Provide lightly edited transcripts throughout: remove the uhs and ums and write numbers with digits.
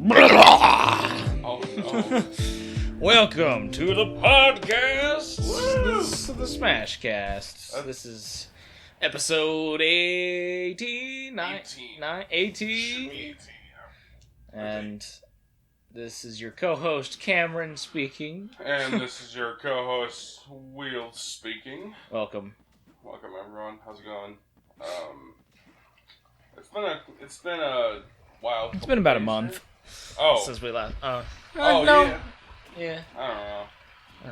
Oh no. Welcome to the podcast. Woo! This is the SmashCast. This is episode 18. 18. And this is your co-host Cameron speaking. And this is your co-host Wheel speaking. Welcome. Welcome everyone. How's it going? It's been a while. It's been about a month. Oh. Since we last. Oh no. yeah. Yeah. I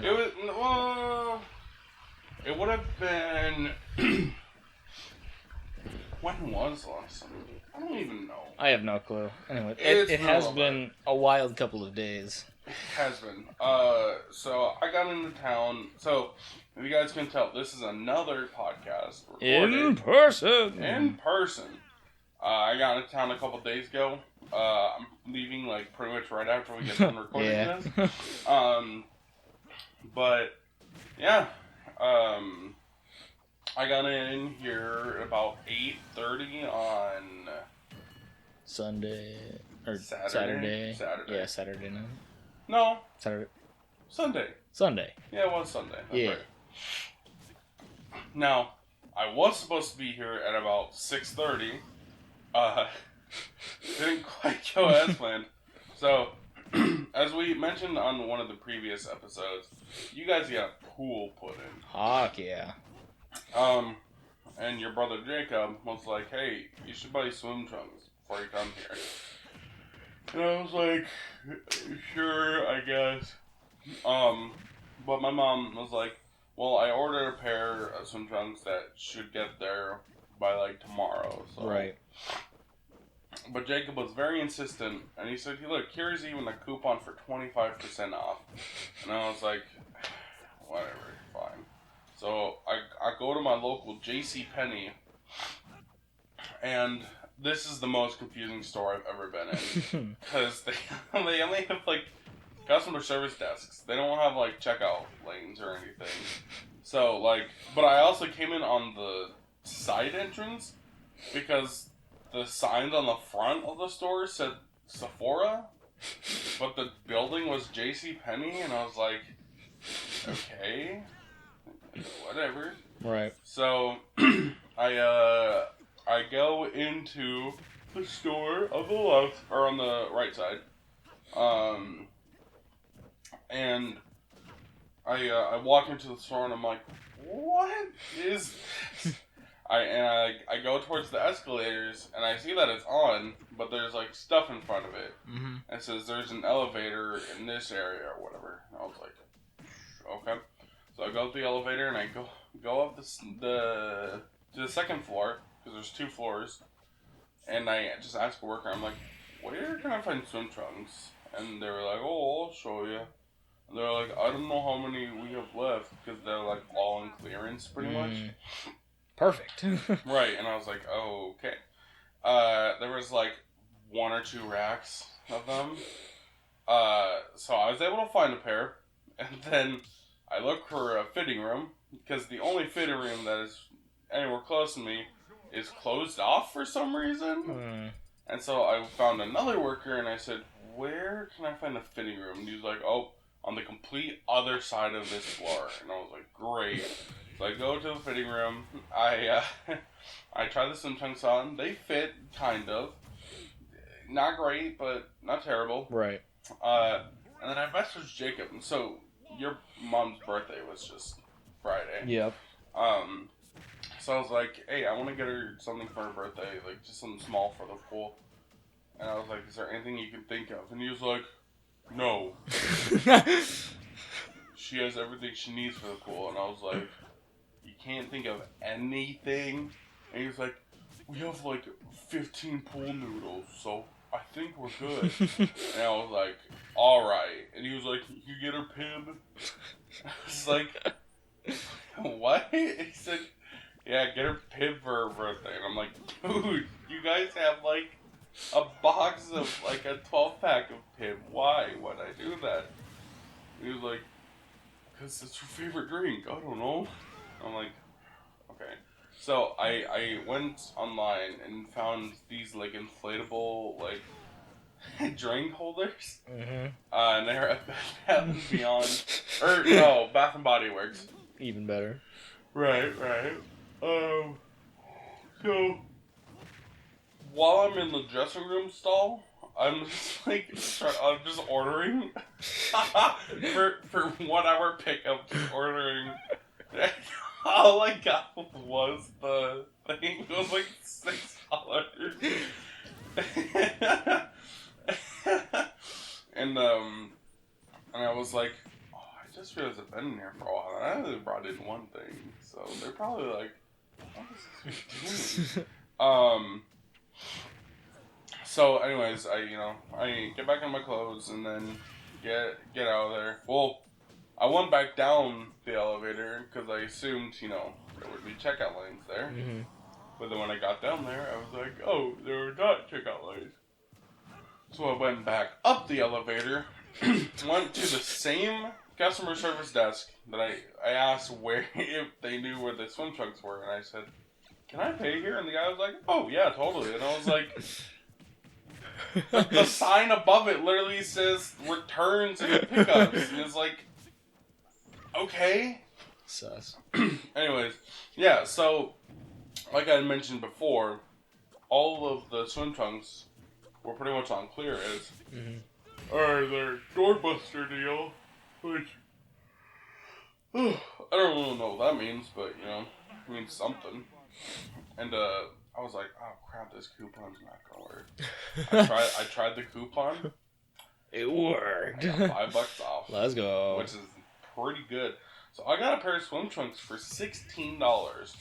don't know. It would have been. When was the last time? I don't even know. I have no clue. Anyway, it has been a wild couple of days. It has been. So I got into town. So if you guys can tell, this is another podcast recorded In person. I got into town a couple days ago. I'm leaving like pretty much right after we get done recording this. But yeah, I got in here about 8:30 on Sunday or Saturday. Yeah, Saturday night. No, Saturday. Sunday. Yeah, it was Sunday. That's Yeah. right. Now, I was supposed to be here at about 6:30. Didn't quite go as planned. So, as we mentioned on one of the previous episodes, you guys got a pool put in. Heck yeah. And your brother Jacob was like, hey, you should buy swim trunks before you come here. And I was like, sure, I guess. But my mom was like, well, I ordered a pair of swim trunks that should get there by like tomorrow. So. Right. But Jacob was very insistent, and he said, look, here's even a coupon for 25% off. And I was like, whatever, fine. So I go to my local JCPenney, and this is the most confusing store I've ever been in. Because they only have, like, customer service desks. They don't have, like, checkout lanes or anything. So, like, but I also came in on the side entrance, because the signs on the front of the store said Sephora, but the building was JCPenney, and I was like, okay, whatever. Right. So, I go into the store on the left, or on the right side, and I walk into the store, and I'm like, what is this? I go towards the escalators, and I see that it's on, but there's, like, stuff in front of it. Mm-hmm. And it says there's an elevator in this area or whatever. And I was like, okay. So I go up the elevator, and I go up to the second floor, because there's 2 floors. And I just ask a worker, I'm like, where can I find swim trunks? And they were like, oh, I'll show you. And they're like, I don't know how many we have left, because they're, like, all on clearance, pretty much. Perfect. Right, and I was like, oh, okay. There was like 1 or 2 racks of them. So I was able to find a pair, and then I looked for a fitting room, because the only fitting room that is anywhere close to me is closed off for some reason. And so I found another worker, and I said, where can I find a fitting room? And he was like, oh, on the complete other side of this floor. And I was like, great. So I go to the fitting room, I try the swim trunks on, they fit, kind of. Not great, but not terrible. Right. And then I messaged Jacob, and so your mom's birthday was just Friday. Yep. So I was like, hey, I want to get her something for her birthday, like just something small for the pool. And I was like, is there anything you can think of? And he was like, no. She has everything she needs for the pool. And I was like, you can't think of anything? And he was like, we have like 15 pool noodles, so I think we're good. And I was like, alright. And he was like, you get her pib? I was like, what? He said, yeah, get her pib for her birthday. And I'm like, dude, you guys have like a box of like a 12-pack of pib. Why would I do that? And he was like, because it's her favorite drink. I don't know. I'm like, okay. So I went online and found these like inflatable like drink holders. Mm-hmm. And they're at Bath and Beyond. Or, no, Bath and Body Works. Even better. Right. So, while I'm in the dressing room stall, I'm just like, I'm just ordering for 1 hour pickup, just ordering. All I got was the thing. It was like $6. and I was like, oh, I just realized I've been in here for a while. And I only brought in one thing, so they're probably like, what is this doing? So, anyways, I get back in my clothes and then get out of there. Well, I went back down the elevator because I assumed, there would be checkout lanes there. Mm-hmm. But then when I got down there, I was like, oh, there were not checkout lanes. So I went back up the elevator, went to the same customer service desk that I asked if they knew where the swim trunks were, and I said, can I pay here? And the guy was like, oh, yeah, totally. And I was like, the sign above it literally says returns and pickups. And it's like, okay. Sus. Anyways, yeah, so, like I mentioned before, all of the swim trunks were pretty much on clear as their doorbuster deal, which, I don't really know what that means, but, it means something. And, I was like, oh crap, this coupon's not gonna work. I tried the coupon. It worked. I got $5 off. Let's go. Which is pretty good. So I got a pair of swim trunks for $16.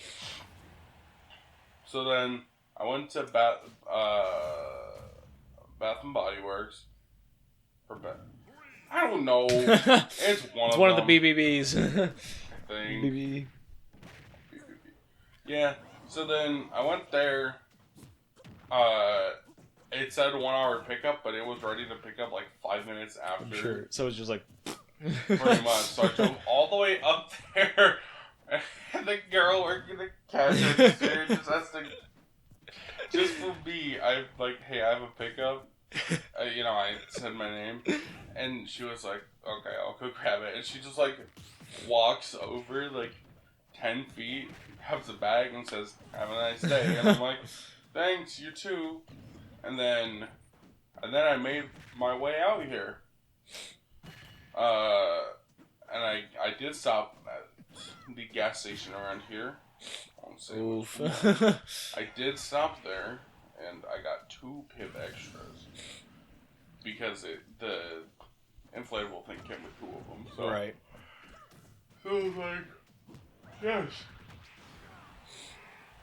So then I went to Bath and Body Works. I don't know. It's one of the BBBs. I think. BB. Yeah. So then I went there. It said 1 hour pickup, but it was ready to pick up like 5 minutes after. Sure. So it's just like. Pretty much. So I drove all the way up there, and the girl working the cash register just for me, I'm like, hey, I have a pickup. I said my name, and she was like, okay, I'll go grab it. And she just like walks over like 10 feet, grabs a bag, and says, have a nice day. And I'm like, thanks, you too. And then I made my way out here. And I did stop at the gas station around here. I won't say Oof. I did stop there, and I got 2 pip extras. Because the inflatable thing came with 2 of them. So. Right. So I was like, yes.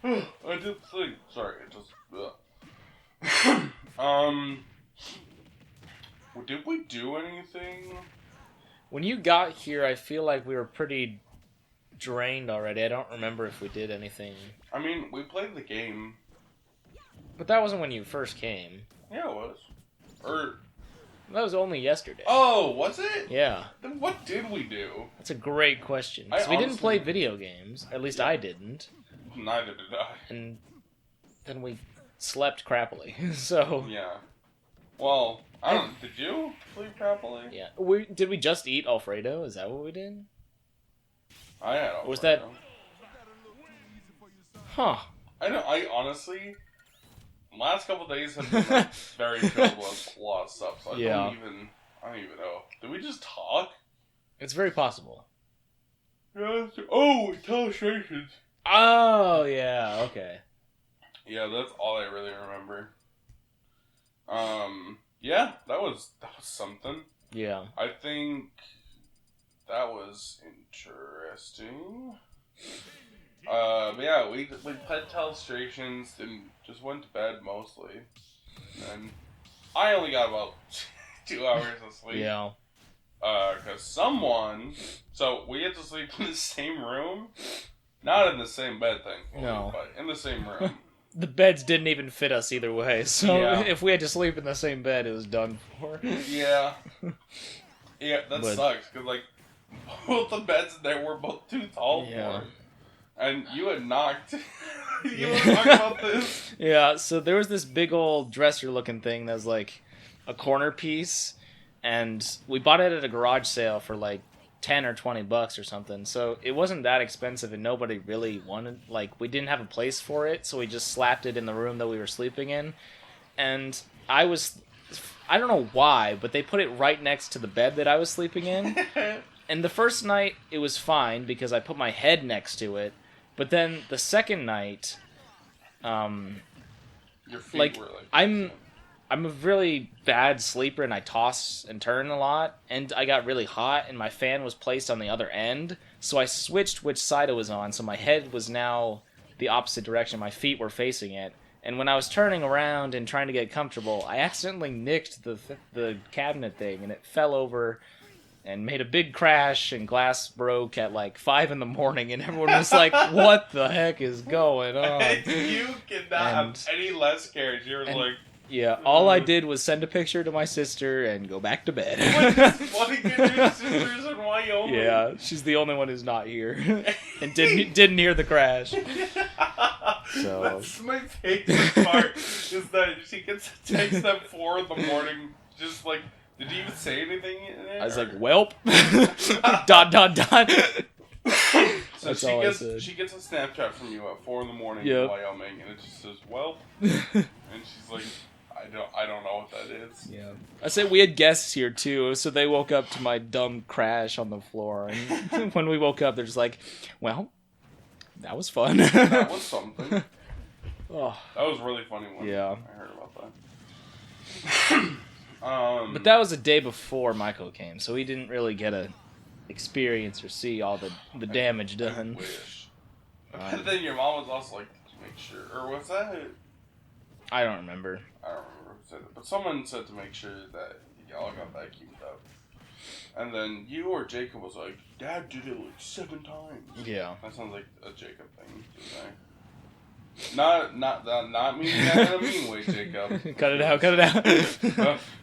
I did think. Sorry, it just. Did we do anything? When you got here, I feel like we were pretty drained already. I don't remember if we did anything. I mean, we played the game. But that wasn't when you first came. Yeah, it was. That was only yesterday. Oh, was it? Yeah. Then what did we do? That's a great question. So we didn't play video games. At least I didn't. Neither did I. And then we slept crappily. So. Yeah. Well, I don't. Did you sleep happily? Yeah. Did we just eat Alfredo? Is that what we did? I had Alfredo. Was that? Huh. I know. I honestly, last couple days have been like, very filled with a lot of stuff. So I don't even know. Did we just talk? It's very possible. Yeah. Oh, illustrations. Oh yeah. Okay. Yeah, that's all I really remember. Yeah, that was something. Yeah. I think that was interesting. But yeah, we played Telestrations and just went to bed mostly. And I only got about 2 hours of sleep. Yeah. Cause so we had to sleep in the same room. Not in the same bed, thankfully. No. But in the same room. The beds didn't even fit us either way, so if we had to sleep in the same bed, it was done for. Yeah. Yeah, that sucks, because, like, both the beds in there were both too tall for him. And you had knocked... you were talking about this? Yeah, so there was this big old dresser-looking thing that was, like, a corner piece, and we bought it at a garage sale for like 10 or $20 or something. So it wasn't that expensive, and nobody really wanted, like, we didn't have a place for it, so we just slapped it in the room that we were sleeping in. And I don't know why, but they put it right next to the bed that I was sleeping in. And the first night it was fine because I put my head next to it, but then the second night, Your feet like, were like... I'm a really bad sleeper, and I toss and turn a lot, and I got really hot, and my fan was placed on the other end, so I switched which side it was on, so my head was now the opposite direction, my feet were facing it, and when I was turning around and trying to get comfortable, I accidentally nicked the cabinet thing, and it fell over and made a big crash, and glass broke at like 5 in the morning, and everyone was like, what the heck is going on? You cannot have any less scared. You're like... Yeah, all I did was send a picture to my sister and go back to bed. What your sister's in Wyoming? Yeah, she's the only one who's not here and didn't hear the crash. So that's my favorite part. Is that she gets a text at 4 in the morning, just like, did you even say anything in it? I was like, "Welp." ... So she gets a Snapchat from you at 4 in the morning in Wyoming, and it just says, "Welp," and she's like, I don't know what that is. Yeah. I said we had guests here too, so they woke up to my dumb crash on the floor. And when we woke up, they're just like, well, that was fun. That was something. Oh. That was really funny when I heard about that. But that was the day before Michael came, so he didn't really get a experience or see all the damage done. I wish. But then your mom was also like, to make sure, or was that... I don't remember. I don't remember who said it, but someone said to make sure that y'all got vacuumed up. And then you or Jacob was like, Dad did it like 7 times. Yeah. That sounds like a Jacob thing to say. Not meaning that in a mean way, Jacob. Cut it out.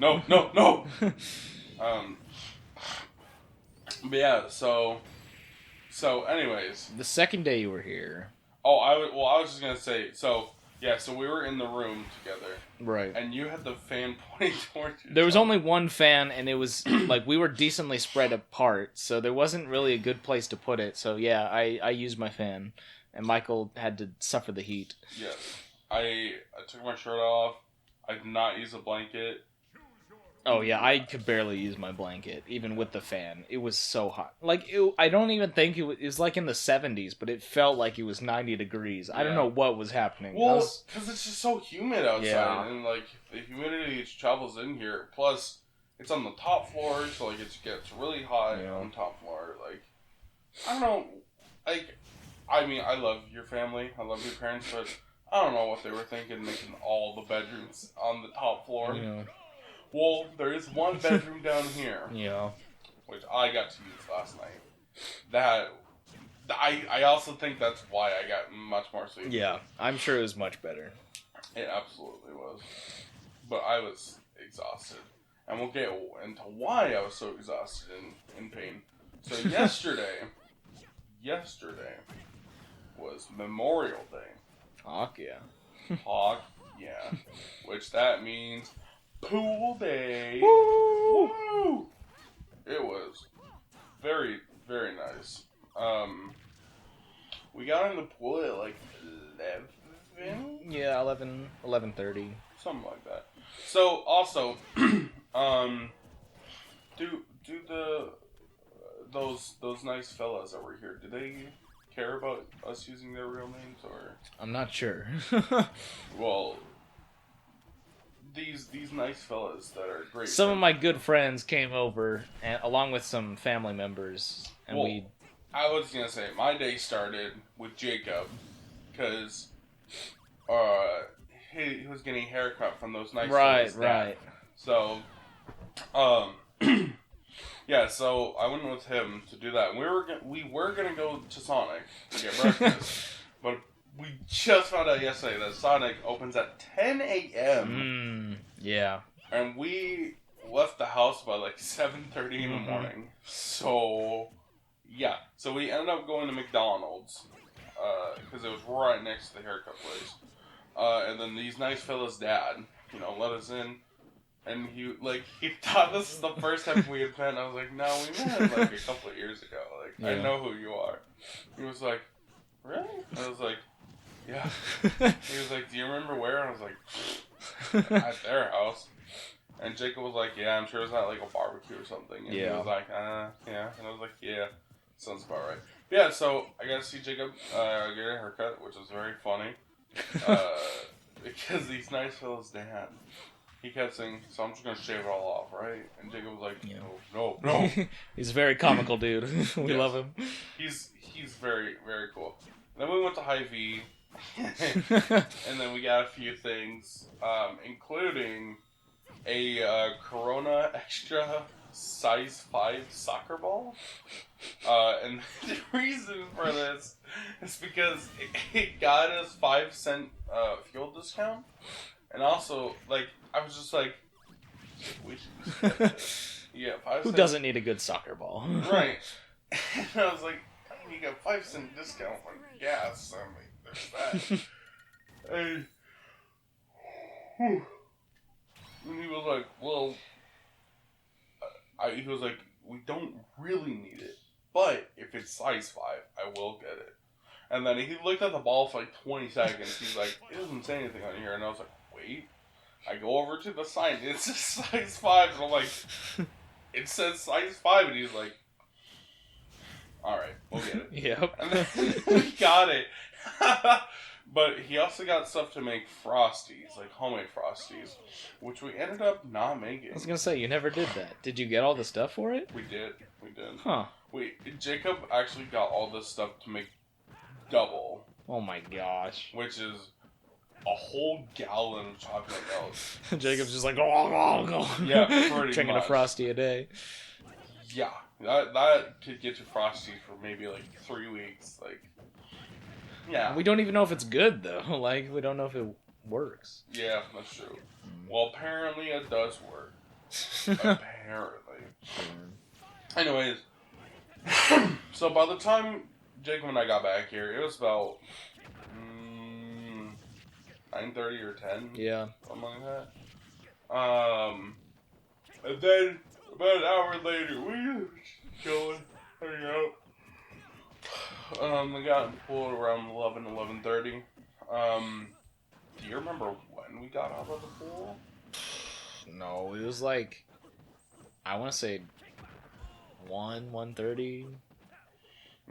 No. But yeah, so anyways. The second day you were here. Oh, I was just gonna say, so we were in the room together. Right. And you had the fan pointing towards you. There was only one fan, and it was, like, we were decently spread apart, so there wasn't really a good place to put it. So, yeah, I used my fan, and Michael had to suffer the heat. Yes. I took my shirt off. I did not use a blanket. Oh, yeah, I could barely use my blanket, even with the fan. It was so hot. Like, I don't even think it was like in the 70s, but it felt like it was 90 degrees. Yeah. I don't know what was happening. Well, because it's just so humid outside, and, like, the humidity travels in here. Plus, it's on the top floor, so, like, it gets really hot on top floor. Like, I don't know. Like, I mean, I love your family. I love your parents, but I don't know what they were thinking, making all the bedrooms on the top floor. Yeah. Well, there is one bedroom down here. Yeah. Which I got to use last night. That I also think that's why I got much more sleep. Yeah, I'm sure it was much better. It absolutely was. But I was exhausted. And we'll get into why I was so exhausted and in pain. So yesterday was Memorial Day. Fuck yeah. Fuck yeah. Which that means pool day. Woo! Woo! It was very, very nice. We got in the pool at like 11? Yeah, 11:30. Something like that. So also, do those nice fellas that were here, do they care about us using their real names, or? I'm not sure. Well, these nice fellas that are great. Some of my good friends came over, along with some family members, and I was gonna say my day started with Jacob, because he was getting a haircut from those nice fellas. Right. So, yeah. So I went with him to do that. We were gonna go to Sonic to get breakfast, but we just found out yesterday that Sonic opens at 10 a.m. Yeah. And we left the house by like 7:30 in the morning. So, yeah. So we ended up going to McDonald's because it was right next to the haircut place. And then these nice fellas' dad, let us in. And he thought this is the first time we had met, and I was like, no, we met like a couple of years ago. Like, yeah. I know who you are. He was like, really? And I was like, yeah. He was like, do you remember where? And I was like, at their house. And Jacob was like, yeah, I'm sure it's not like a barbecue or something. And he was like, yeah. And I was like, yeah, sounds about right. Yeah, so I got to see Jacob get a haircut, which was very funny. Because he's nice for his dad. He kept saying, so I'm just going to shave it all off, right? And Jacob was like, no. He's a very comical dude. We love him. He's very, very cool. Then we went to Hy-Vee. And then we got a few things, including a Corona Extra size 5 soccer ball. And the reason for this is because it got us 5-cent fuel discount. And also, like, I was just like, we should just get this. Yeah, 5 cents. Who doesn't need a good soccer ball? Right. And I was like, you got 5-cent discount on gas. I'm like, there's that. And he was like, well, he was like, we don't really need it. But if it's size 5, I will get it. And then he looked at the ball for like 20 seconds. He's like, it doesn't say anything on here. And I was like, wait. I go over to the sign. It says size 5. And I'm like, it says size 5. And he's like, alright, we'll get it. Yep. And then we got it. But he also got stuff to make Frosties, like homemade Frosties, which we ended up not making. I was going to say, you never did that. Did you get all the stuff for it? We did. Huh. Jacob actually got all this stuff to make double. Oh my gosh. Which is a whole gallon of chocolate milk. Jacob's just like, oh. Yeah, pretty drinking much. a Frosty a day. Yeah, that could get you Frosty for maybe like 3 weeks. Like, yeah. We don't even know if it's good though. Like, we don't know if it works. Yeah, that's true. Well, apparently it does work. Apparently. Anyways, so by the time Jacob and I got back here, it was about 9:30 or 10. Yeah. Something like that. And then about an hour later, we were chilling, hanging out. We got in the pool around 11:30. Do you remember when we got out of the pool? No, it was like, I want to say 1:30.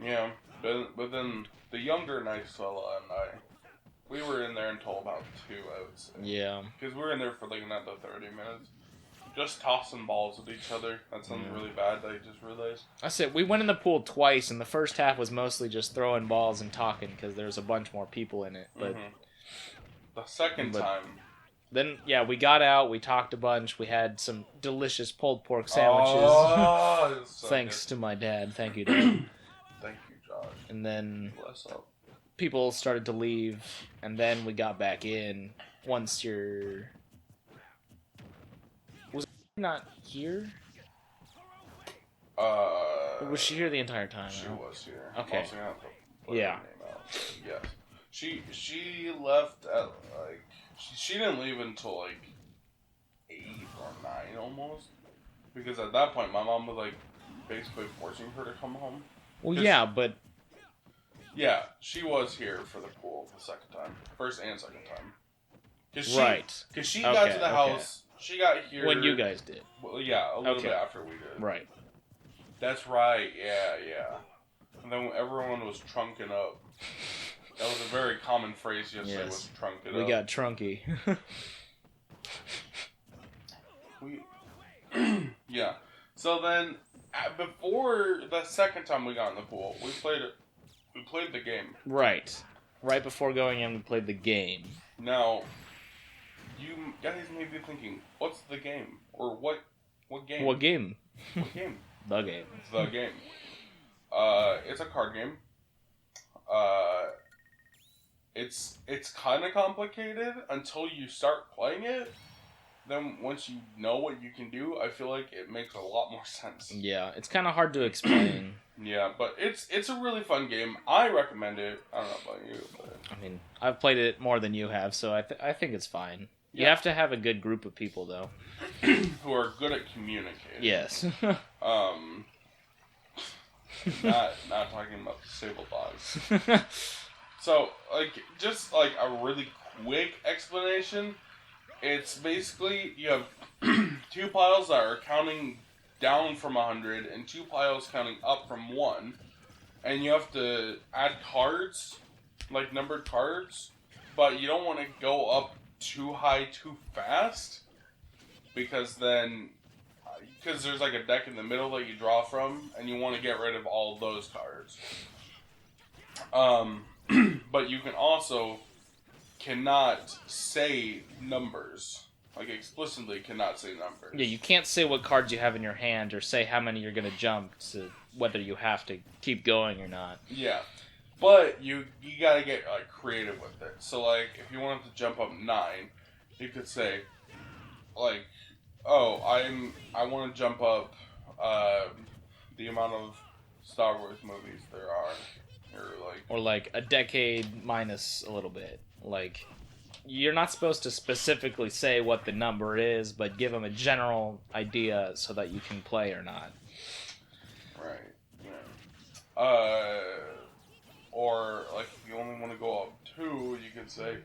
Yeah, but then the younger nice fella and I, we were in there until about 2, I would say. Yeah. Because we were in there for like another 30 minutes. Just tossing balls at each other. That sounds really bad, I just realized. I said, we went in the pool twice, and the first half was mostly just throwing balls and talking, because there was a bunch more people in it. But the second time... Then, yeah, we got out, we talked a bunch, we had some delicious pulled pork sandwiches. Oh, Thanks to my dad. Thank you, Dad. Thank you, Josh. And then Bless up. people started to leave, and then we got back in once you're... Was not here? Or was she here the entire time? She was here. Okay. Yeah. Yes. She left at like... She didn't leave until like 8 or 9 almost. Because at that point my mom was like basically forcing her to come home. Well, yeah, but... Yeah, she was here for the pool the second time. First and second time. Right. Because she got to the house... She got here... When you guys did. Well, yeah, a little bit after we did. Right. That's right, yeah. And then everyone was trunking up. That was a very common phrase yesterday, was trunking up. We got trunky. Yeah. So then, before the second time we got in the pool, we played the game. Right. Right before going in, we played the game. Now, you guys may be thinking, what's the game? Or what game? What game? What game? The game. The game. It's a card game. It's kind of complicated until you start playing it. Then once you know what you can do, I feel like it makes a lot more sense. Yeah, it's kind of hard to explain. Yeah, but it's a really fun game. I recommend it. I don't know about you, but... I mean, I've played it more than you have, so I think it's fine. You have to have a good group of people, though. Who are good at communicating. Yes. Not talking about disabled dogs. So, just a really quick explanation. It's basically, you have 2 piles that are counting down from 100, and 2 piles counting up from 1. And you have to add cards, numbered cards, but you don't want to go up too high too fast, because there's a deck in the middle that you draw from, and you want to get rid of all of those cards. But you can also cannot say numbers. Explicitly cannot say numbers. Yeah, you can't say what cards you have in your hand or say how many you're going to jump to whether you have to keep going or not. Yeah. But you gotta get creative with it. So if you wanted to jump up 9, you could say I want to jump up the amount of Star Wars movies there are, or a decade minus a little bit. You're not supposed to specifically say what the number is, but give them a general idea so that you can play or not. Right. Yeah. Or if you only want to go up 2, you could say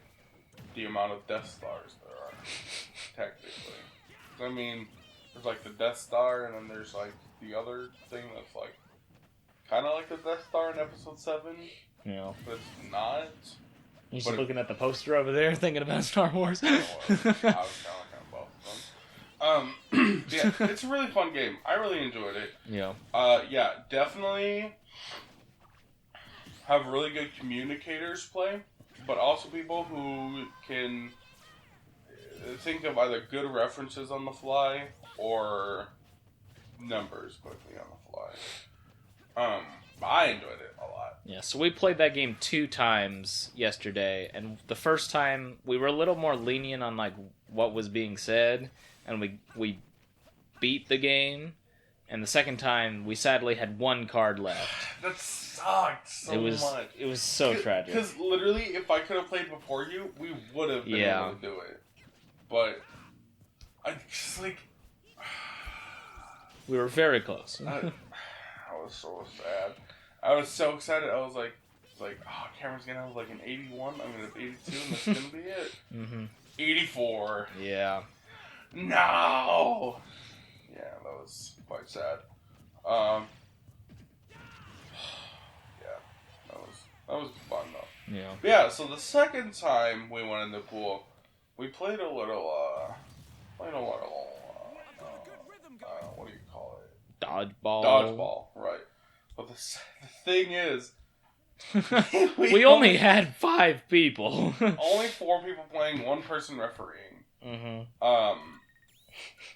the amount of Death Stars there are. Technically. I mean, there's the Death Star, and then there's the other thing that's kind of like the Death Star in Episode 7. Yeah. But it's not. You're just looking at the poster over there, thinking about Star Wars. I was kind of both of them. Yeah, it's a really fun game. I really enjoyed it. Yeah. Yeah, definitely have really good communicators play, but also people who can think of either good references on the fly or numbers quickly on the fly. I enjoyed it a lot. Yeah, so we played that game 2 times yesterday, and the first time we were a little more lenient on what was being said, and we beat the game, and the second time we sadly had 1 card left. That sucked so much. It was so tragic. Because literally, if I could have played before you, we would have been able to do it. But I just we were very close. I was so sad. I was so excited. I was like, Cameron's gonna have an 81. I'm gonna have 82, and that's gonna be it. 84. Yeah. No. Yeah, that was quite sad. Yeah, that was fun though. Yeah. But yeah. So the second time we went in the pool, we played a little. What do you call it? Dodgeball, right. But the thing is, we only had 5 people. Only 4 people playing, 1 person refereeing. Mm-hmm.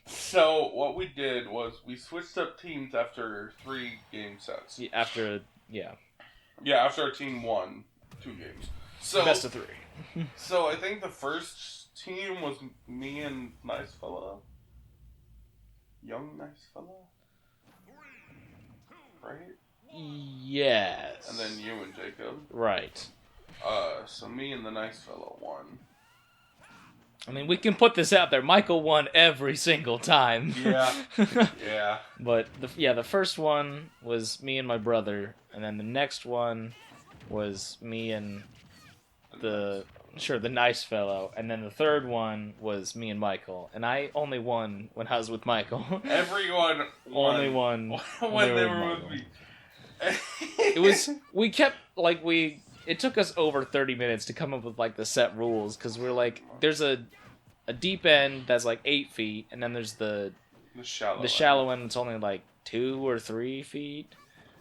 So what we did was we switched up teams after 3 game sets. After our team won 2 games. So best of 3. So I think the first team was me and Nice Fella. Young Nice Fella? Right? Yes. And then you and Jacob. Right. So me and the Nice Fella won. I mean, we can put this out there. Michael won every single time. Yeah. Yeah. But, the first one was me and my brother, and then the next one was me and the nice fellow, and then the third one was me and Michael, and I only won when I was with Michael. Everyone won. Only won when they were with me. It took us over 30 minutes to come up with the set rules, because we're there's a deep end that's 8 feet, and then there's the shallow end that's only 2 or 3 feet.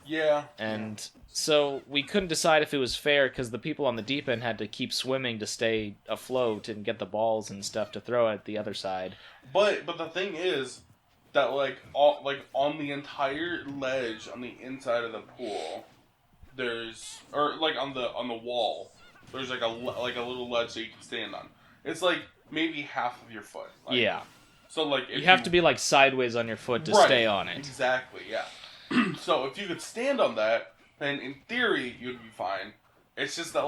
Yeah. And so we couldn't decide if it was fair, because the people on the deep end had to keep swimming to stay afloat and get the balls and stuff to throw at the other side. But the thing is that on the entire ledge on the inside of the pool, there's on the wall, there's a little ledge that you can stand on. It's maybe half of your foot. Yeah. So you have to be sideways on your foot to stay on it. Exactly. Yeah. So if you could stand on that, then in theory you'd be fine. It's just that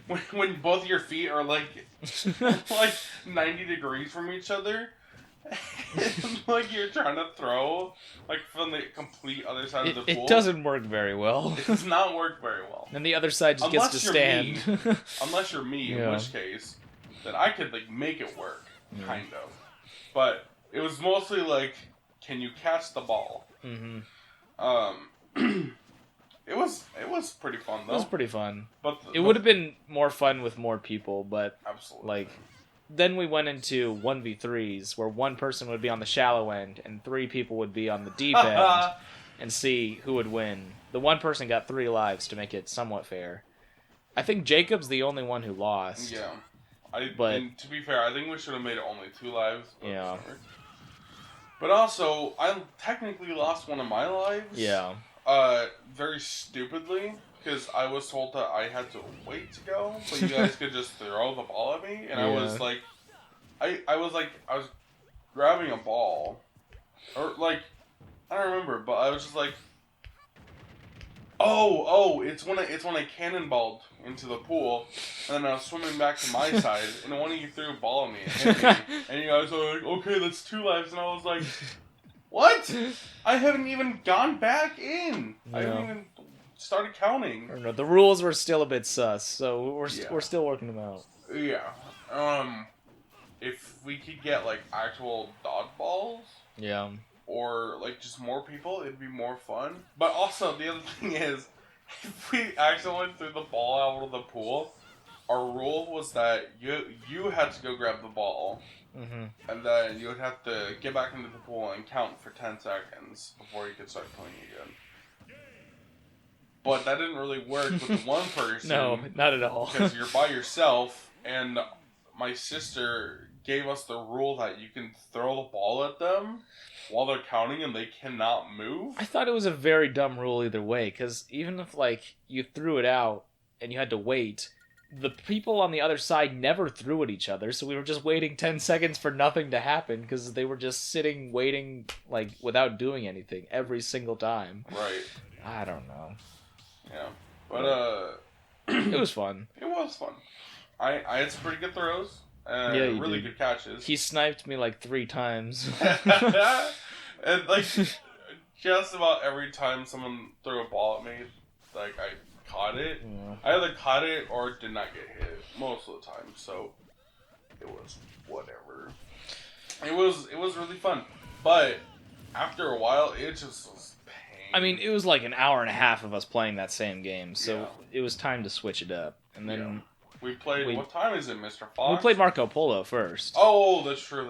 when both your feet are like 90 degrees from each other, and like you're trying to throw like from the complete other side of the pool. It doesn't work very well. It does not work very well. And the other side just gets to stand. Unless you're me, in which case, then I could like make it work, kind of. But it was mostly like, can you catch the ball? Mm-hmm. It was pretty fun though. It was pretty fun. But it would have been more fun with more people, but absolutely. Like, then we went into 1v3s where one person would be on the shallow end and 3 people would be on the deep end and see who would win. The one person got 3 lives to make it somewhat fair. I think Jacob's the only one who lost. Yeah. And to be fair, I think we should have made it only 2 lives. Yeah. But also, I technically lost one of my lives. Yeah. Very stupidly, because I was told that I had to wait to go, but you guys could just throw the ball at me, and I was like, I was grabbing a ball, or like, I don't remember, but I was just like, it's when I cannonballed into the pool, and then I was swimming back to my side, and one of you threw a ball at me and hit me, and you guys were like, okay, that's 2 lives, and I was like, what? I haven't even gone back in. Yeah. I haven't even started counting. I don't know. The rules were still a bit sus, so we're still working them out. Yeah. If we could get like actual dodgeballs. Yeah. Or like just more people, it'd be more fun. But also the other thing is, if we accidentally threw the ball out of the pool, our rule was that you had to go grab the ball. Mm-hmm. And then you would have to get back into the pool and count for 10 seconds before you could start playing again. But that didn't really work with the one person. No, not at all. Because you're by yourself, and my sister gave us the rule that you can throw the ball at them while they're counting and they cannot move. I thought it was a very dumb rule either way, because even if like you threw it out and you had to wait, the people on the other side never threw at each other, so we were just waiting 10 seconds for nothing to happen, because they were just sitting, waiting, like, without doing anything every single time. Right. I don't know. Yeah. But, it was fun. It was fun. I had some pretty good throws, and really good catches. He sniped me, like, 3 times. And, like, just about every time someone threw a ball at me, like, I caught it. Yeah. I either caught it or did not get hit most of the time, so it was whatever. It was really fun, but after a while, it just was pain. I mean, it was like an hour and a half of us playing that same game, so it was time to switch it up. And then we played. What time is it, Mr. Fox? We played Marco Polo first. Oh, that's true.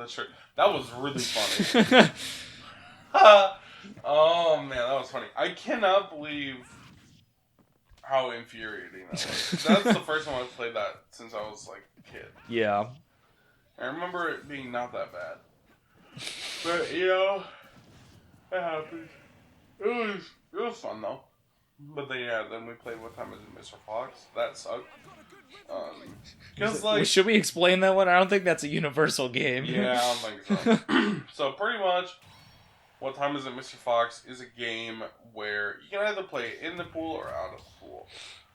That was really funny. Oh man, that was funny. I cannot believe how infuriating that was. That's the first time I've played that since I was like a kid. Yeah. I remember it being not that bad. But you know, it happened. It was fun though. But then we played What Time Is It, Mr. Fox? That sucked. Should we explain that one? I don't think that's a universal game. Yeah, I don't think so. So pretty much, What Time Is It, Mr. Fox is a game where you can either play in the pool or out of the pool.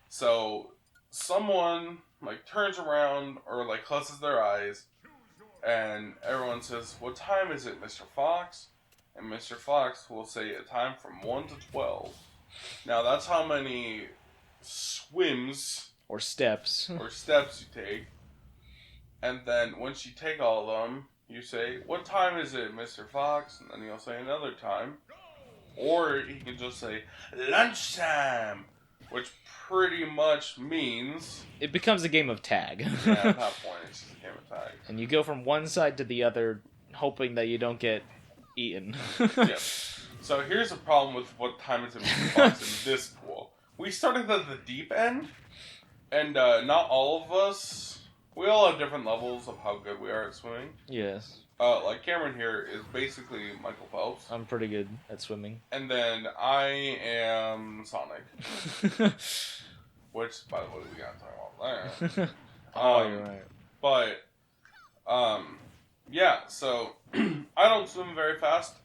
So someone like turns around or like closes their eyes, and everyone says, "What time is it, Mr. Fox?" And Mr. Fox will say a time from 1 to 12. Now that's how many swims or steps you take. And then once you take all of them, you say, "What time is it, Mr. Fox?" And then he'll say another time. Or he can just say, "Lunchtime," which pretty much means it becomes a game of tag. Yeah, at that point it's just a game of tag. And you go from one side to the other, hoping that you don't get eaten. Yep. So here's the problem with What Time Is It, Mr. Fox in this pool. We started at the deep end, and not all of us, we all have different levels of how good we are at swimming. Yes. Like Cameron here is basically Michael Phelps. I'm pretty good at swimming. And then I am Sonic. Which, by the way, we gotta talk about that. You're right. But, yeah, so I don't swim very fast.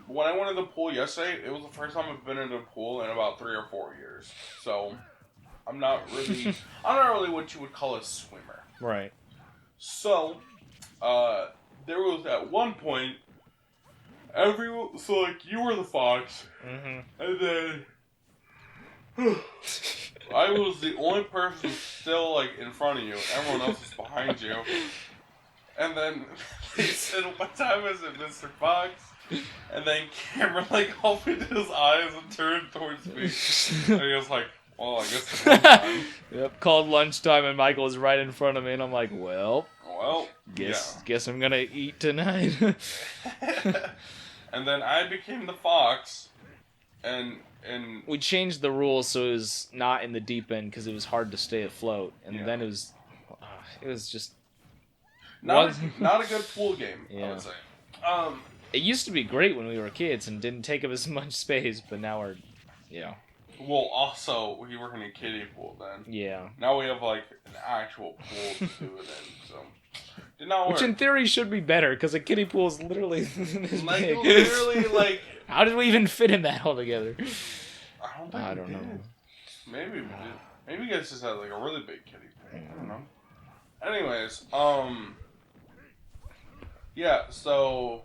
When I went in the pool yesterday, it was the first time I've been in a pool in about 3 or 4 years. So, I'm not really what you would call a swimmer. Right. So, there was at one point, so like you were the fox, and then I was the only person still like in front of you. Everyone else was behind you, and then they said, "What time is it, Mr. Fox?" And then Cameron like opened his eyes and turned towards me, and he was like, "Well, I guess it's lunchtime." Yep, called lunchtime, and Michael was right in front of me, and I'm like, well, guess I'm gonna eat tonight. And then I became the fox, and we changed the rules so it was not in the deep end because it was hard to stay afloat, and then it was just not a good pool game. Yeah. I would say. It used to be great when we were kids and didn't take up as much space, but now we're, Well, also, we were in a kiddie pool then. Yeah. Now we have, like, an actual pool to do it in, so... Did not work. Which in theory should be better, because a kiddie pool is literally this like, big. Literally, like... How did we even fit in that all together? I don't know. Maybe we did. Maybe you guys just had, like, a really big kiddie pool. I don't know. Anyways, yeah, so...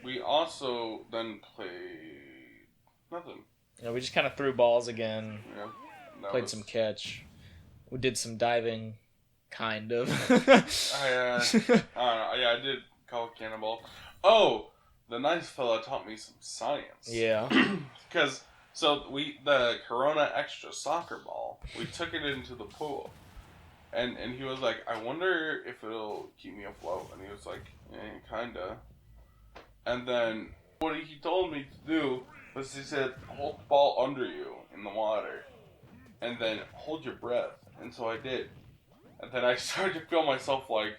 we also then played... nothing. Yeah, we just kind of threw balls again. Yeah. Played some catch. We did some diving. Kind of. I don't know. Yeah, I did call it cannonball. Oh, the nice fella taught me some science. Yeah. Because, the Corona Extra soccer ball, we took it into the pool. And he was like, I wonder if it'll keep me afloat. And he was like, kinda. And then, what he told me to do was he said, hold the ball under you in the water. And then hold your breath. And so I did. And then I started to feel myself, like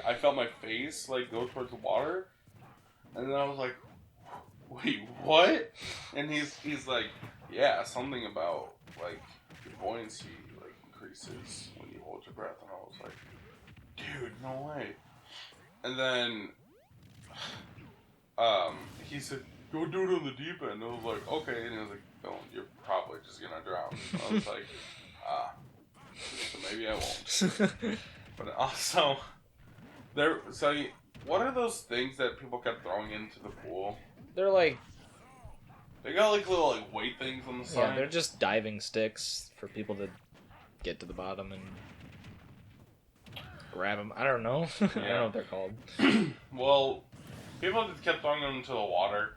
I felt my face, like, go towards the water. And then I was like, wait, what? And he's like, yeah, something about, like, your buoyancy, like, increases when you hold your breath. And I was like, dude, no way. And then, he said, go do it on the deep end. And I was like, okay. And he was like, no, you're probably just gonna drown. And I was like, so maybe I won't. But also, what are those things that people kept throwing into the pool? They're like... They got like little like weight things on the side. Yeah, they're just diving sticks for people to get to the bottom and grab them. I don't know. I don't know what they're called. Well, people just kept throwing them into the water,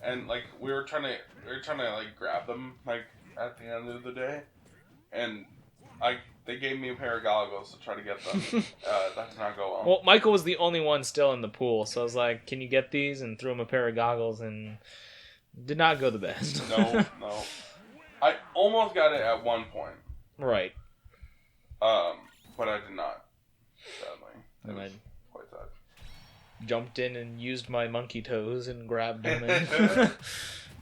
and like we were trying to like grab them like at the end of the day, and they gave me a pair of goggles to try to get them. That did not go well. Well, Michael was the only one still in the pool, so I was like, can you get these? And threw him a pair of goggles, and did not go the best. No. I almost got it at one point. Right. But I did not, sadly. And I quite sad. Jumped in and used my monkey toes and grabbed them. And...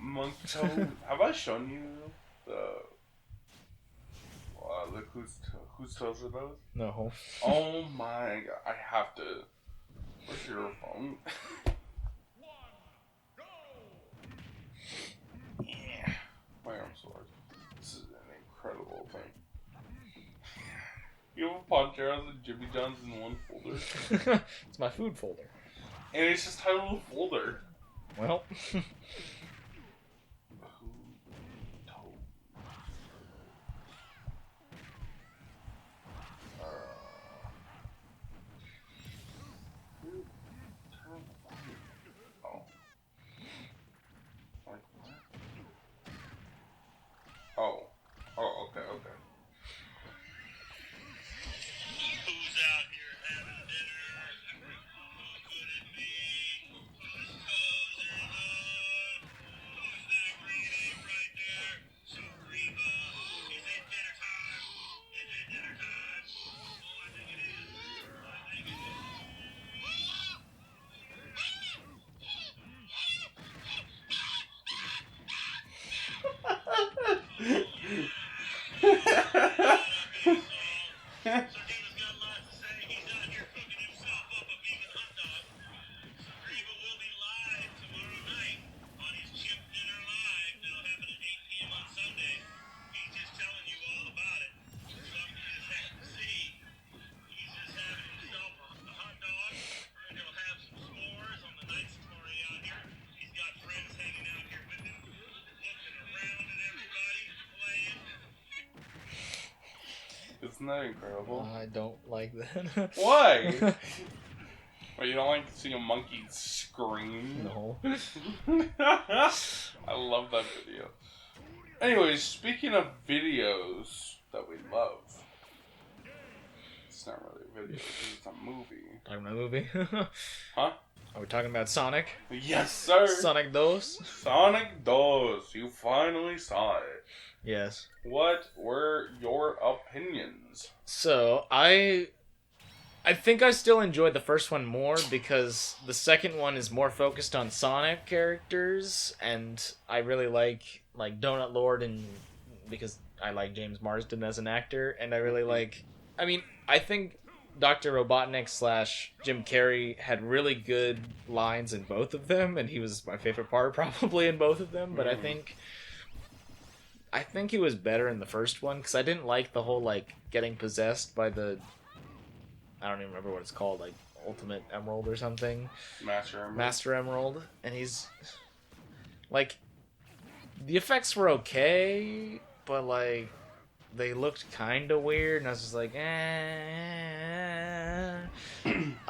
Monkey toe? Have I shown you the whose toes are those? No. Oh my god! I have to. Where's your phone? Yeah. My arm's sore. This is an incredible thing. You have a Poncheros and Jimmy John's in one folder. It's my food folder. And it's just titled folder. Well. Oh, okay. Who's out here having dinner? Who could it be? Whose toes are those? Isn't that incredible? I don't like that. Why? Well, you don't like to see a monkey scream? No. I love that video. Anyways, speaking of videos that we love, it's not really a video, it's a movie. Talking about a movie? Huh? Are we talking about Sonic? Yes, sir! Sonic 2? Sonic 2. You finally saw it. Yes. What were your opinions? So, I think I still enjoyed the first one more because the second one is more focused on Sonic characters, and I really like Donut Lord, and because I like James Marsden as an actor, and I really like... I mean, I think Dr. Robotnik / Jim Carrey had really good lines in both of them, and he was my favorite part probably in both of them, but I think he was better in the first one, because I didn't like the whole, like, getting possessed by the... I don't even remember what it's called, like, Ultimate Emerald or something. Master Emerald. And he's... Like, the effects were okay, but, like, they looked kind of weird, and I was just like,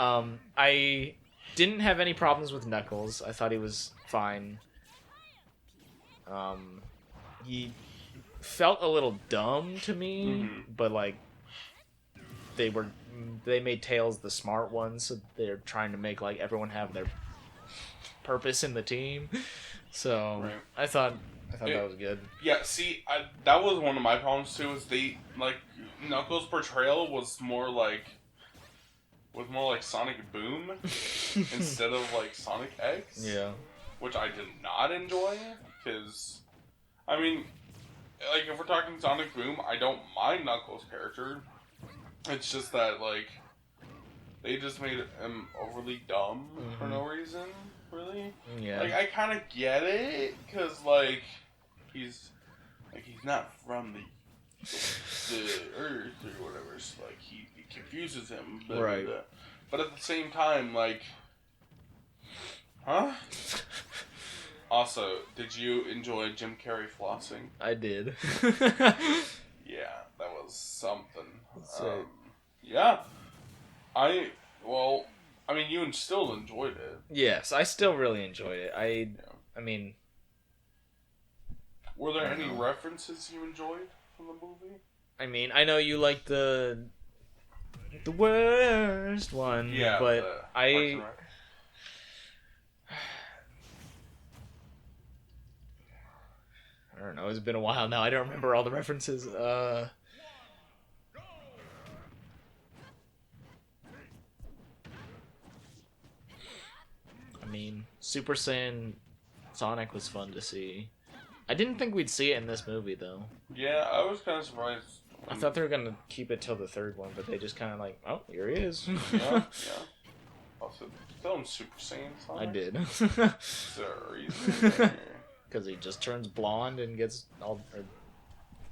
I didn't have any problems with Knuckles. I thought he was fine. He felt a little dumb to me, but, like, they made Tails the smart one, so they're trying to make, like, everyone have their purpose in the team. So right. I thought that was good. Yeah, see, that was one of my problems too. Is Knuckles' portrayal was more like Sonic Boom instead of like Sonic X. Yeah, which I did not enjoy because, I mean, like if we're talking Sonic Boom, I don't mind Knuckles' character. It's just that like they just made him overly dumb for no reason. Really? Yeah. Like I kind of get it because like he's not from the Earth or whatever. So, like he confuses him. Right. But at the same time, like, huh? Also, did you enjoy Jim Carrey flossing? I did. Yeah, that was something. Right. Yeah. I mean, you still enjoyed it. Yes, I still really enjoyed it. I mean... Were there any references you enjoyed from the movie? I mean, I know you like the worst one, Yeah, but I don't know, it's been a while now. I don't remember all the references. I mean, Super Saiyan Sonic was fun to see. I didn't think we'd see it in this movie, though. Yeah, I was kind of surprised. I thought they were going to keep it till the third one, but they just kind of like, oh, here he is. Yeah. Also, film Super Saiyan Sonic? I did. Is there a reason there? Because he just turns blonde and gets all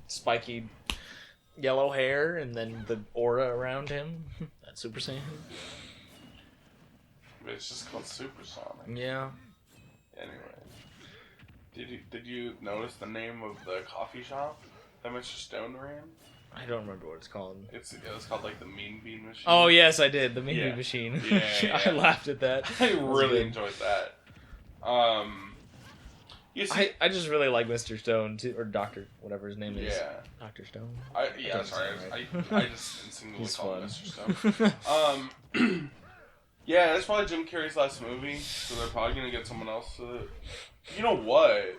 spiky yellow hair, and then the aura around him. That's Super Saiyan. But it's just called Super Sonic. Yeah. Anyway, did you notice the name of the coffee shop that Mr. Stone ran? I don't remember what it's called. It's called like the Mean Bean Machine. Oh yes, I did. The Mean Yeah. Bean Machine. Yeah. I laughed at that. I really enjoyed that. You see, I just really like Mr. Stone too, or Doctor, whatever his name is. yeah. Dr. Stone. Sorry. Right. I just instinctively He's called him fun. Mr. Stone. Yeah, that's probably Jim Carrey's last movie, so they're probably gonna get someone else to. You know what?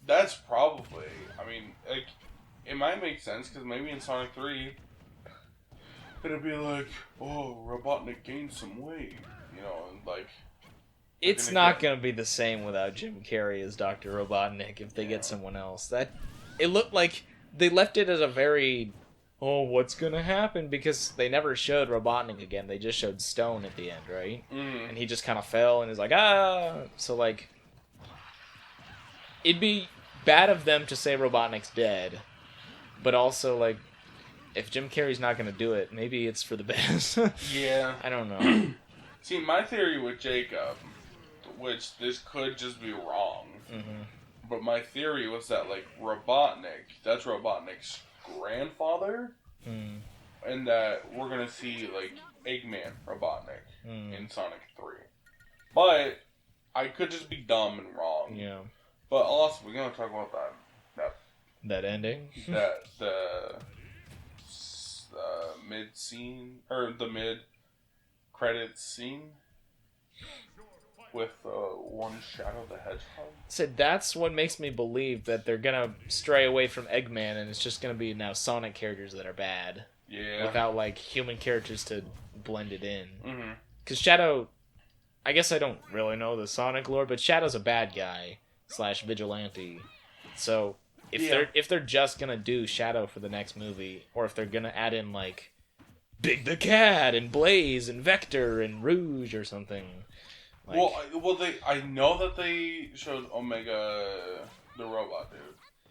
That's probably. I mean, like, it might make sense because maybe in Sonic 3, it'd be like, oh, Robotnik gained some weight, you know, and like. It's not going to be the same without Jim Carrey as Dr. Robotnik if they get someone else. It looked like they left it as a very, oh, what's going to happen? Because they never showed Robotnik again. They just showed Stone at the end, right? Mm. And he just kind of fell and is like, ah! So, like, it'd be bad of them to say Robotnik's dead. But also, like, if Jim Carrey's not going to do it, maybe it's for the best. Yeah. I don't know. See, my theory with Jacob, which this could just be wrong, but my theory was that, like, Robotnik, that's Robotnik's grandfather, and that we're gonna see like Eggman Robotnik in Sonic 3. But I could just be dumb and wrong. Yeah. But also, we're gonna talk about That ending? the mid scene or the mid credits scene with one Shadow the Hedgehog. So that's what makes me believe that they're gonna stray away from Eggman and it's just gonna be now Sonic characters that are bad. Yeah. Without like human characters to blend it in. Mm-hmm. Because Shadow, I guess I don't really know the Sonic lore, but Shadow's a bad guy / vigilante. So if they're just gonna do Shadow for the next movie, or if they're gonna add in like Big the Cat and Blaze and Vector and Rouge or something. Like, I know that they showed Omega, the robot dude,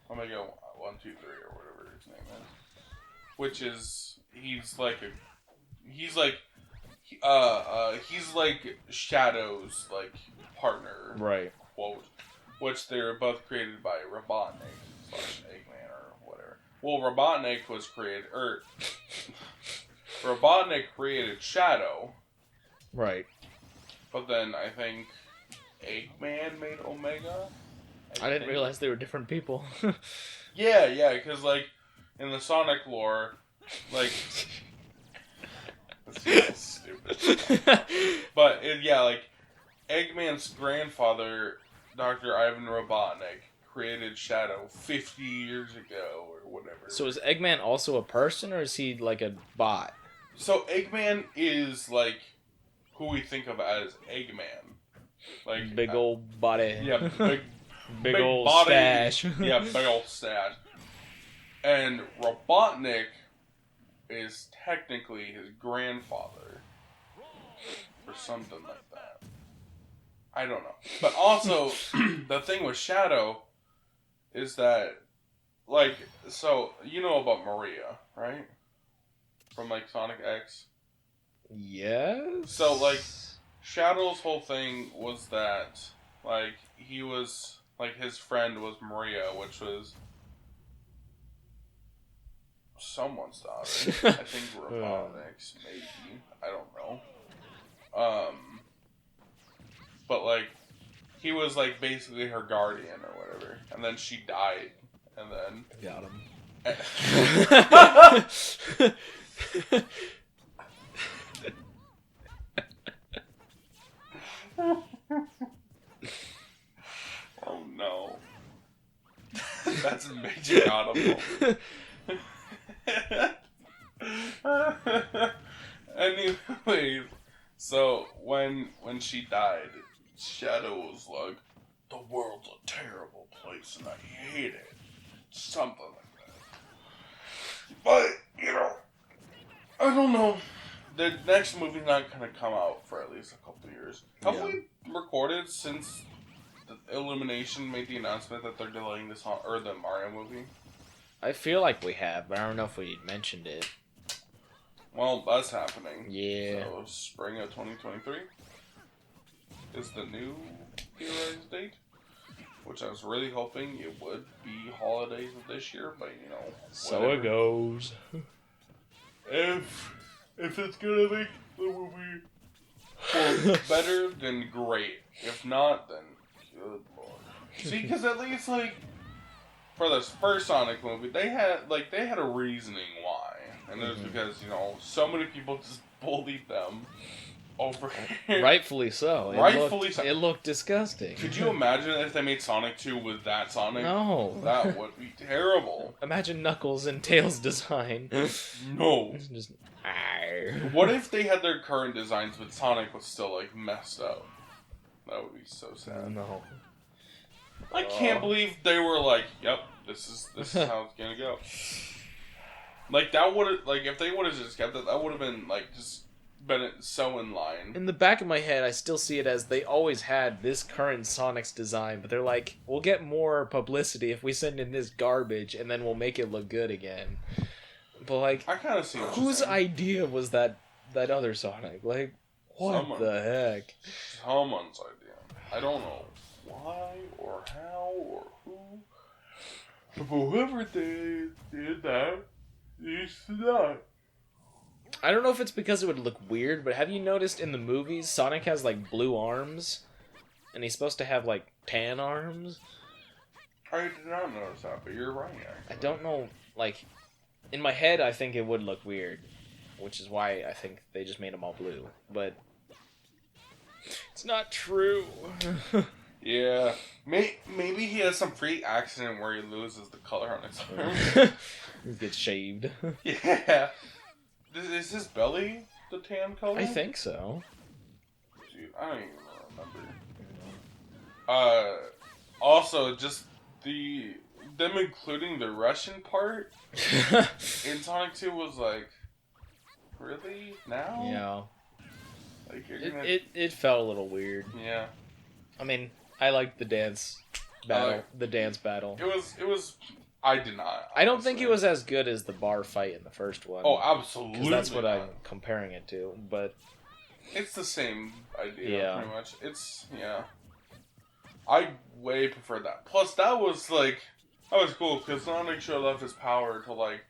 Omega 123 or whatever his name is, which is he's like Shadow's like partner, right? Quote, which they're both created by Robotnik / Eggman or whatever. Well, Robotnik was created, Robotnik created Shadow, right? But then I think Eggman made Omega. I didn't realize they were different people. Yeah, because like in the Sonic lore, like that's stupid. But like Eggman's grandfather, Dr. Ivan Robotnik, created Shadow 50 years ago or whatever. So is Eggman also a person, or is he like a bot? So Eggman is like who we think of as Eggman, like big old body. Yeah, big old body, stash. Yeah, big old stash. And Robotnik is technically his grandfather, or something like that. I don't know. But also, the thing with Shadow is that, like, so you know about Maria, right? From like Sonic X. Yes. So, like, Shadow's whole thing was that, like, he was, like, his friend was Maria, which was someone's daughter. I think Robotnik's, maybe. I don't know. But, like, he was, like, basically her guardian or whatever. And then she died. And then... Got him. Oh no. That's major audible. Anyways, so when she died, Shadow was like, the world's a terrible place and I hate it. Something like that. But, I don't know. The next movie's not going to come out for at least a couple years. Have we recorded since the Illumination made the announcement that they're delaying the Mario movie? I feel like we have, but I don't know if we mentioned it. Well, that's happening. Yeah. So, spring of 2023 is the new theorized date. Which I was really hoping it would be holidays of this year, but So it goes. If it's gonna make the movie better, then great. If not, then good lord. See, because at least like for this first Sonic movie, they had a reasoning why, and it was because so many people just bullied them over here. Rightfully so. It looked disgusting. Could you imagine if they made Sonic 2 with that Sonic? No. That would be terrible. Imagine Knuckles and Tails' design. No. Just... What if they had their current designs but Sonic was still like messed up? That would be so sad. No. I can't believe they were like, yep, this is how it's gonna go. Like that would have if they would have just kept it, that would have been just been so in line. In the back of my head, I still see it as they always had this current Sonic's design, but they're like, we'll get more publicity if we send in this garbage, and then we'll make it look good again. But I kind of see whose idea was that other Sonic? Like, what the heck? Someone's idea. I don't know why or how or who. But whoever did that is not. I don't know if it's because it would look weird, but have you noticed in the movies Sonic has like blue arms, and he's supposed to have like tan arms? I did not notice that, but you're right. Actually. I don't know. Like in my head, I think it would look weird, which is why I think they just made them all blue. But it's not true. Yeah, maybe he has some freak accident where he loses the color on his arm. He gets shaved. Yeah. Is his belly the tan color? I think so. Dude, I don't even remember. Also, just them including the Russian part in Sonic 2 was like, really? Now? Yeah. Like, you're gonna... It felt a little weird. Yeah. I mean, I liked the dance battle. The dance battle. It was. I did not. Honestly. I don't think it was as good as the bar fight in the first one. Oh, absolutely. Because that's what I'm comparing it to. But it's the same idea, yeah. pretty much. Yeah. I way prefer that. Plus, that was cool because Sonic showed off his power to like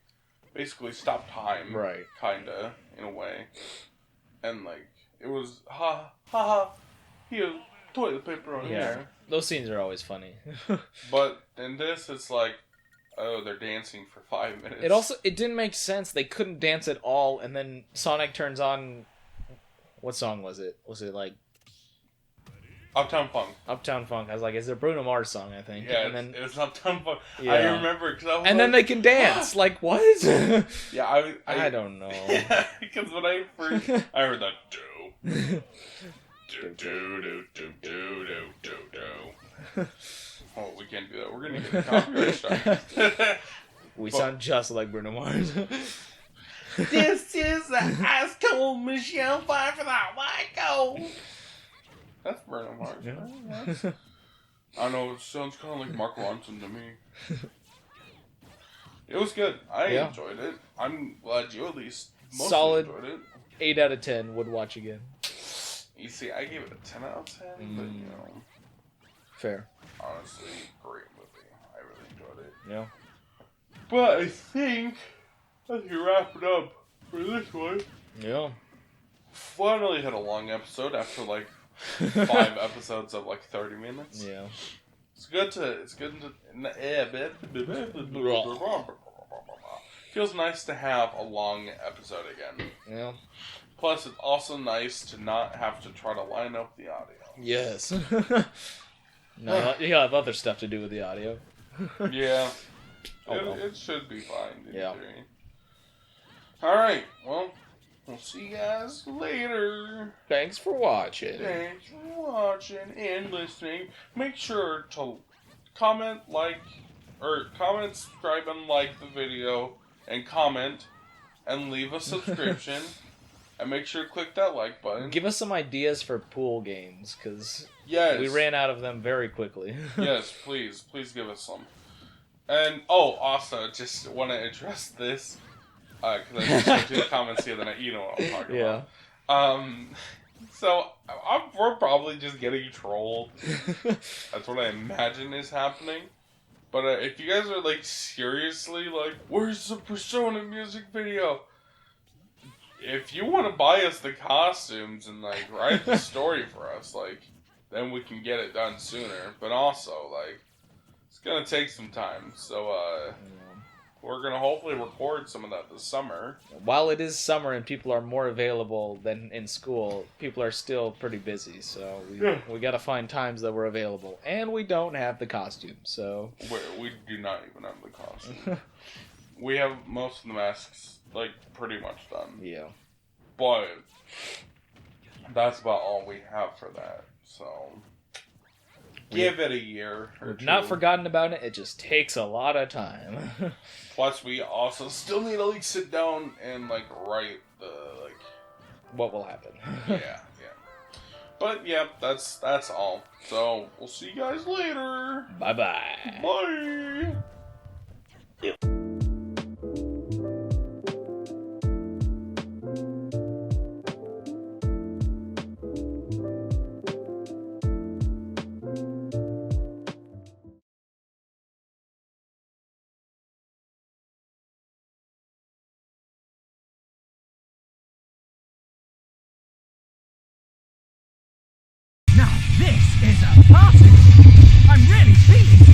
basically stop time, right? Kinda in a way, and like it was ha ha ha. Here, toilet paper on here. Those scenes are always funny. But in this, it's like, oh, they're dancing for 5 minutes. It didn't make sense. They couldn't dance at all, and then Sonic turns on. What song was it? Was it like Uptown Funk? Uptown Funk. I was like, it's a Bruno Mars song, I think. Yeah, and then it was Uptown Funk. Yeah. I remember because then they can dance. Like what? Yeah, I don't know. Yeah, because when I heard that do. Oh, we can't do that. We're gonna get a copyright strike. We sound just like Bruno Mars. This is the ice cold Michelle Pfeiffer that white gold. That's Bruno Mars. Yeah. I know, it sounds kind of like Mark Ronson to me. It was good. I enjoyed it. I'm glad you at least mostly Solid enjoyed it. 8 out of 10 would watch again. You see, I gave it a 10 out of 10, but you know. Fair. Honestly, great movie. I really enjoyed it. Yeah. But I think as we wrap it up for this one. Yeah. Finally had a long episode after like 5 episodes of like 30 minutes. Yeah. It's good to feels nice to have a long episode again. Yeah. Plus, it's also nice to not have to try to line up the audio. Yes. No, you have other stuff to do with the audio. Yeah. Oh, It should be fine in Yeah. theory. Alright, well, we'll see you guys later. Thanks for watching. Thanks for watching and listening. Make sure to comment, subscribe, and like the video, and comment, and leave a subscription. And make sure to click that like button. Give us some ideas for pool games, because Yes. we ran out of them very quickly. Yes, please give us some. And, also, just want to address this, because I just saw 2 comments the other night, you know what I'm talking about. So, we're probably just getting trolled. That's what I imagine is happening. But if you guys are, like, seriously, like, where's the Persona music video? If you want to buy us the costumes and, like, write the story for us, like, then we can get it done sooner. But also, like, it's gonna take some time. So, we're gonna hopefully record some of that this summer. While it is summer and people are more available than in school, people are still pretty busy. So we gotta find times that we're available, and we don't have the costumes. So We do not even have the costume. We have most of the masks, like, pretty much done. Yeah. But that's about all we have for that. So give it a year or We've 2. not forgotten about it. It just takes a lot of time. Plus, we also still need to like sit down and like write the like what will happen? yeah. But yeah, that's all. So we'll see you guys later. Bye-bye. Bye. is a party. I'm really feeling